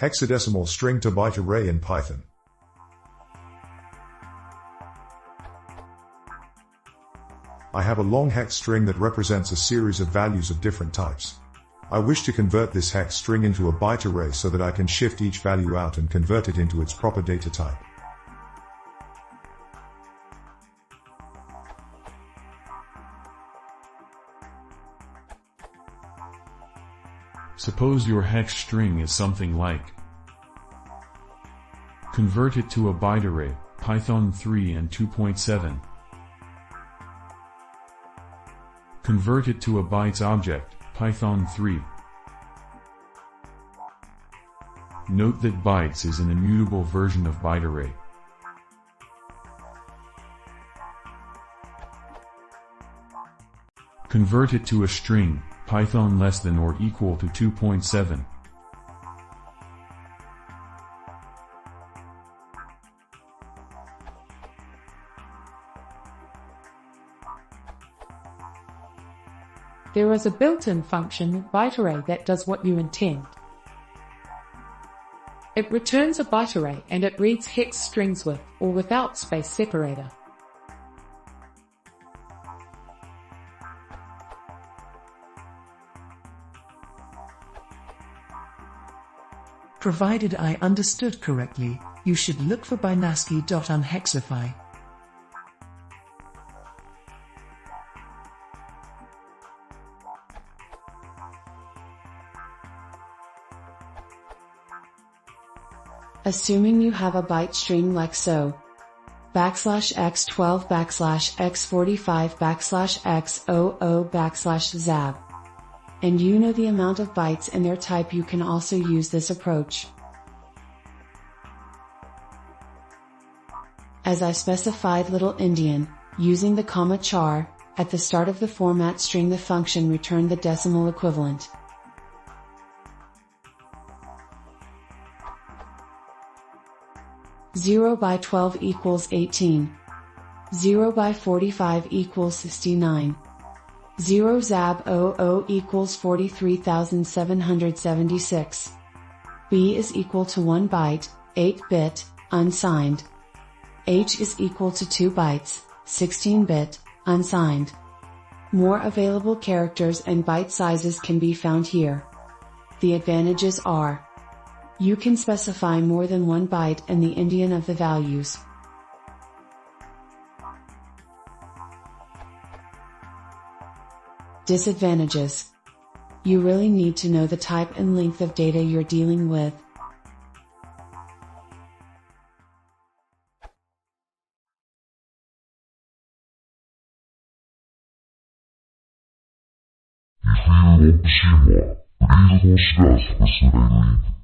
Hexadecimal string to byte array in Python. I have a long hex string that represents a series of values of different types. I wish to convert this hex string into a byte array so that I can shift each value out and convert it into its proper data type. Suppose your hex string is something like: convert it to a byte array, Python 3 and 2.7. Convert it to a bytes object, Python 3. Note that bytes is an immutable version of byte array. Convert it to a string, Python less than or equal to 2.7. There is a built-in function, bytearray, that does what you intend. It returns a byte array and it reads hex strings with or without space separator. Provided I understood correctly, you should look for byte.unhexify. Assuming you have a byte string like so: \x12 \x45 \x00 \zab. And you know the amount of bytes and their type, you can also use this approach. As I specified little endian, using the comma char, at the start of the format string, the function returned the decimal equivalent. Zero by 12 equals 18. 0 by 45 equals 69. 0 zab 00 equals 43,776. B is equal to 1 byte, 8-bit, unsigned. H is equal to 2 bytes, 16-bit, unsigned. More available characters and byte sizes can be found here. The advantages are: you can specify more than 1 byte and the endian of the values. Disadvantages: you really need to know the type and length of data you're dealing with. If you want to see more, please consider subscribing.